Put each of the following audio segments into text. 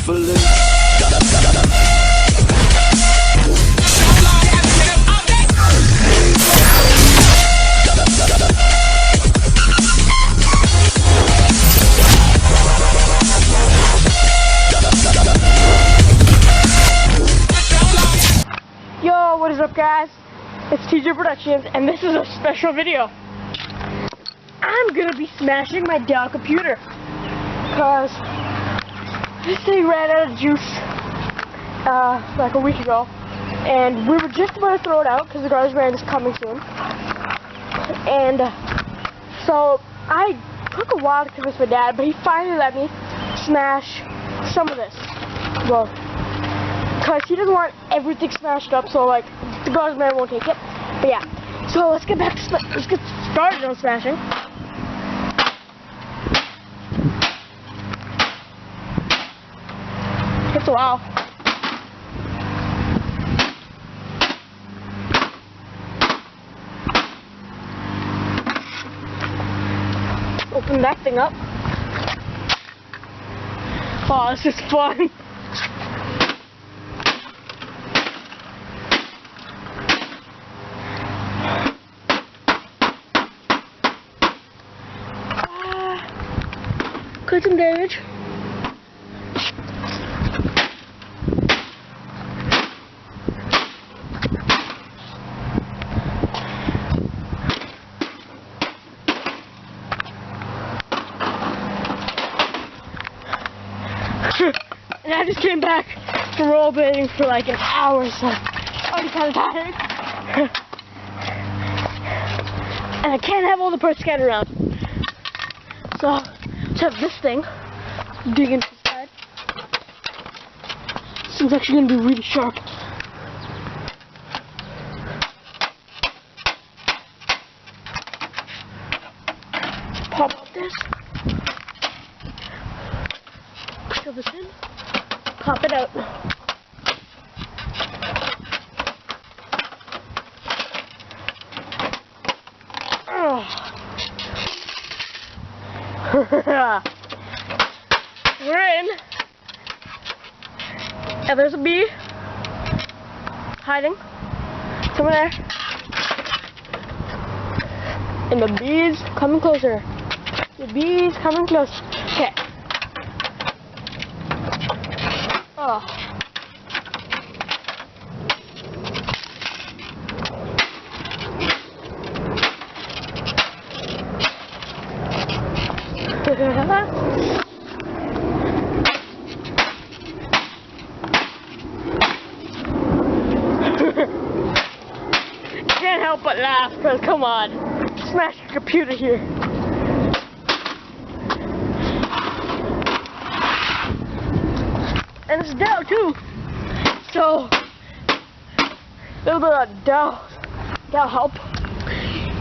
carefully. Yo, what is up, guys? It's TJ Productions, and this is a special video. I'm gonna be smashing my Dell computer, cause this thing ran out of juice like a week ago, and we were just about to throw it out because the garbage man is coming soon. And so I took a while to convince my dad, but he finally let me smash some of this. Well, because he doesn't want everything smashed up, so like the garbage man won't take it. But yeah, so let's get back to let's get started on smashing. Takes a while. Open that thing up. Oh, this is fun. Could some damage. And I just came back from rollerblading for like an hour, so I'm already kind of tired. And I can't have all the parts scattered around. So, let's have this thing dig into the side. This thing's actually going to be really sharp. Pop out this. Shove this in. Pop it out. We're in. And there's a bee hiding somewhere there. And the bee's coming closer. The bee's coming close. Okay. Oh. Can't help but laugh, because come on, smash your computer here. And it's Dell too, so a little bit of Dell help.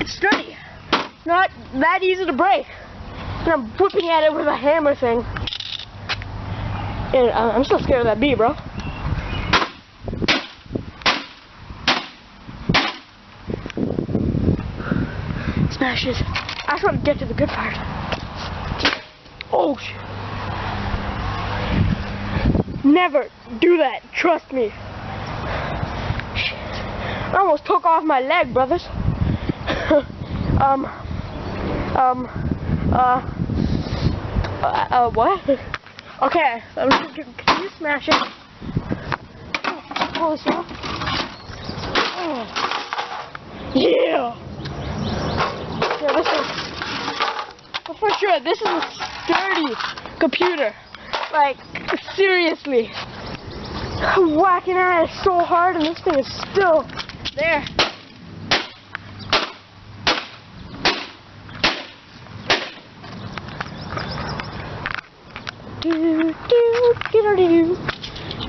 It's sturdy, not that easy to break. And I'm whipping at it with a hammer thing. And I'm still scared of that bee, bro. Smashes. I just want to get to the good part. Oh, shit. Never do that. Trust me. I almost took off my leg, brothers. What? Okay, can you smash it? Pull this off. Oh. Yeah! Yeah, this is, well, for sure, this is a sturdy computer. Like, seriously. I'm whacking at it so hard and this thing is still there.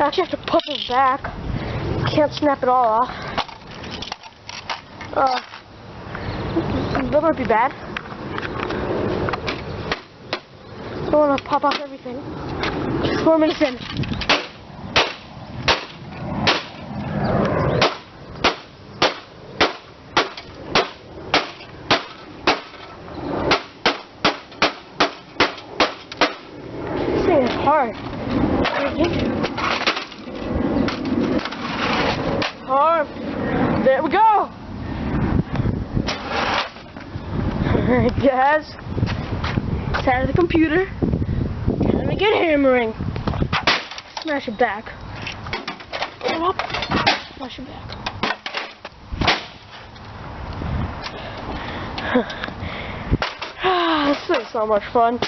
I actually have to pull it back. Can't snap it all off. That might be bad. Don't want to pop off everything. 4 minutes in. This thing is hard. second. Oh, there we go. Alright guys, side of the computer, time to get hammering. Smash it back. Up, smash it back. This is so much fun,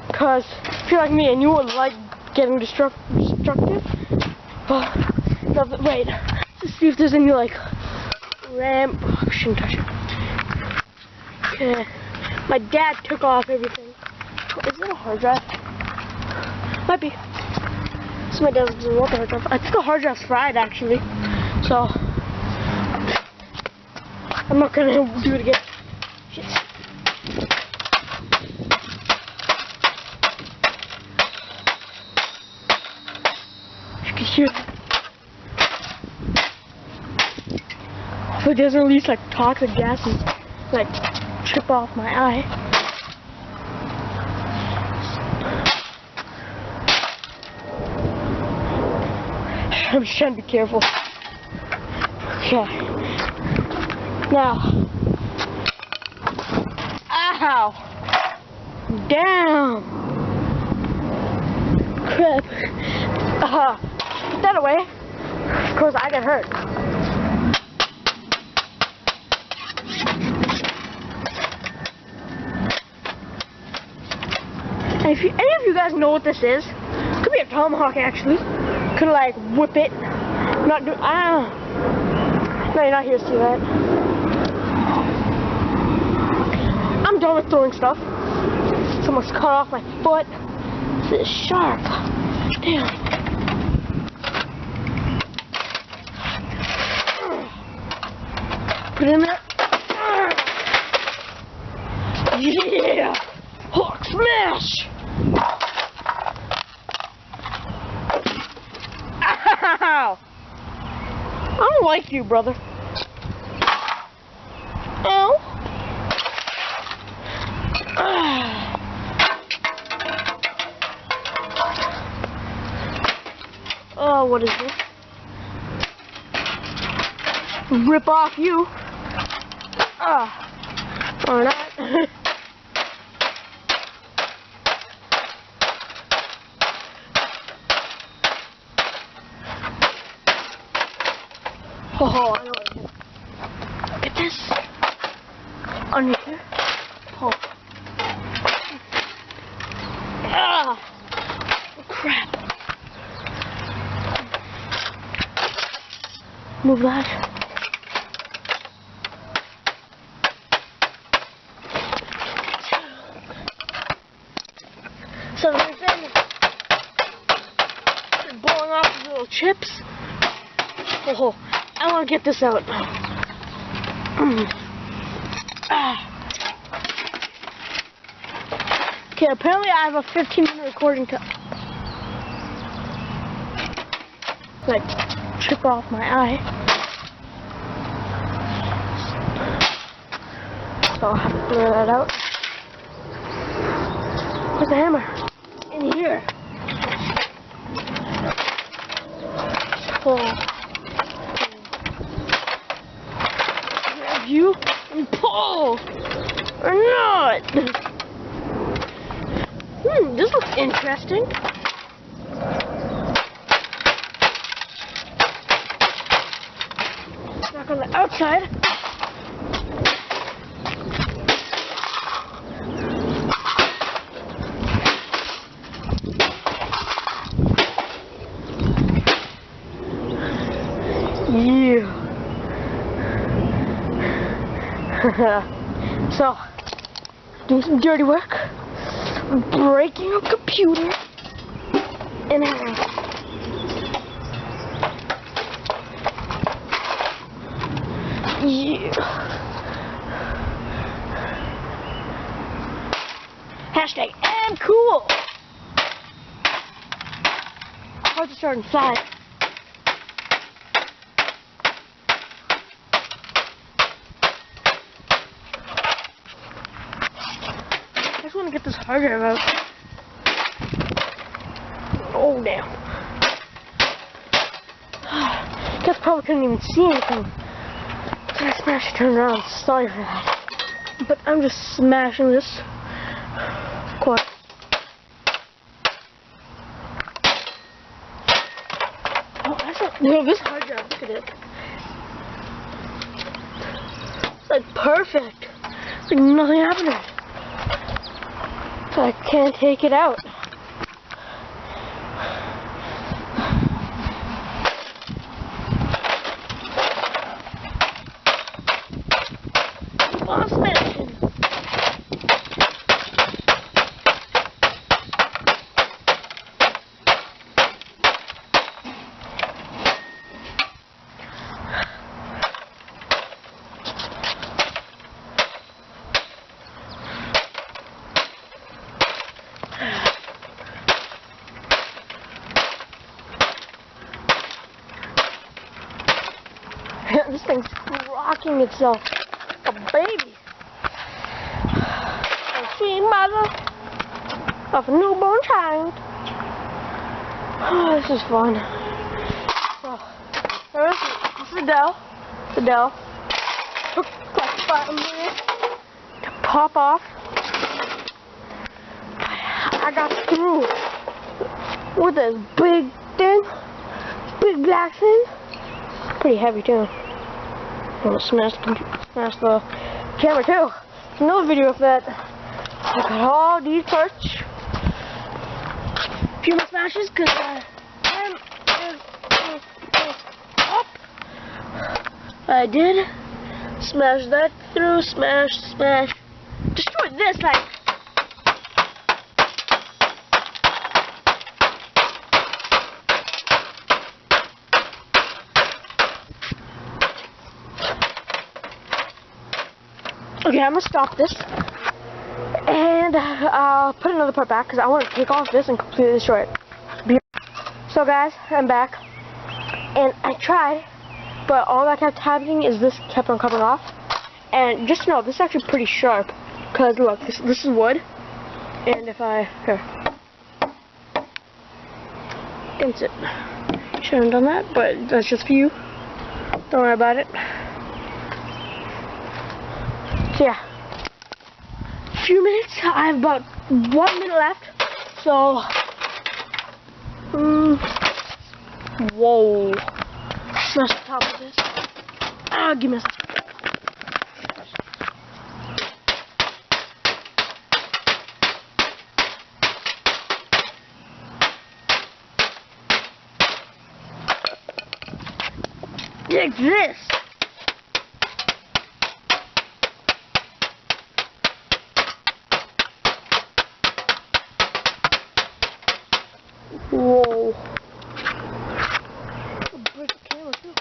because if you're like me and you would like getting destructive, wait, let's see if there's any like RAM. Oh, I shouldn't touch it. Okay, my dad took off everything. Is it a hard drive? Might be. So my dad doesn't want the hard drive. I think the hard drive's fried actually, so I'm not gonna do it again. Shit. You can hear it. So it doesn't release like toxic gases, like trip off my eye. I'm just trying to be careful. Okay. Now. Ow! Damn! Crap. Put that away. Of course, I got hurt. And if any of you guys know what this is, could be a tomahawk actually. Could like whip it. Not do. No, you're not here to see that. I'm done with throwing stuff. Someone's cut off my foot. This is sharp. Damn. Put it in there. Yeah! Hawk smash! Ow! I don't like you, brother. Ow! Oh, what is this? Rip off you. Or not. Oh, I know what I did. Look at this. Under here. Oh. Ah! Crap. Move that. So there's them blowing off the little chips. Oh, I want to get this out. Okay, apparently I have a 15-minute recording time. Like, trip off my eye. So I'll have to clear that out. Where's the hammer? In here. Oh. Grab you and pull! Or not! This looks interesting. Back on the outside. Yeah. So, doing some dirty work. Breaking a computer in half. Yeah. Hashtag I'm cool. How's it starting 5? I just want to get this hard drive out. Oh damn. guys probably couldn't even see anything. So I smashed it, turned around. Sorry for that. But I'm just smashing this quad. Oh, that's like, this hard drive, look at it. It's like perfect. It's like nothing happened to it. So I can't take it out. Awesome. This thing's rocking itself. A baby. A sweet mother of a newborn child. Oh, this is fun. So, this is the Dell. Took like 5 minutes to pop off. I got through with this big thing. Big black thing. Pretty heavy too. I'm gonna smash the camera too. Another video of that. I got all these parts. A few more smashes because up. I did smash that through. Smash. Destroyed this like. Okay, I'm gonna stop this, and I'll put another part back because I want to take off this and completely destroy it. So guys, I'm back, and I tried, but all that kept happening is this kept on coming off. And just know, this is actually pretty sharp, because look, this is wood, and if I, here, against it, shouldn't have done that, but that's just for you, don't worry about it. So yeah, a few minutes, I have about 1 minute left, so, whoa, smash the top of this, give me a second. Like this. Whoa. Break the camera too.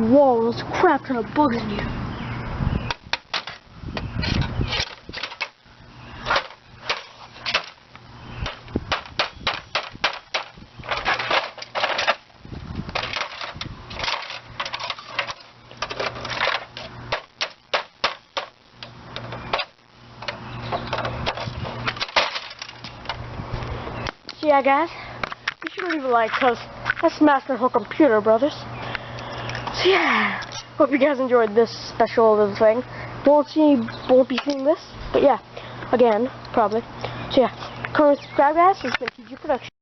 Whoa, there's a crap ton of bugs in here. So yeah guys, you should leave a like because I smashed my whole computer, brothers. So yeah, hope you guys enjoyed this special little thing. Won't be seeing this, but yeah, again, probably. So yeah, comment, subscribe guys, it's been TG Production.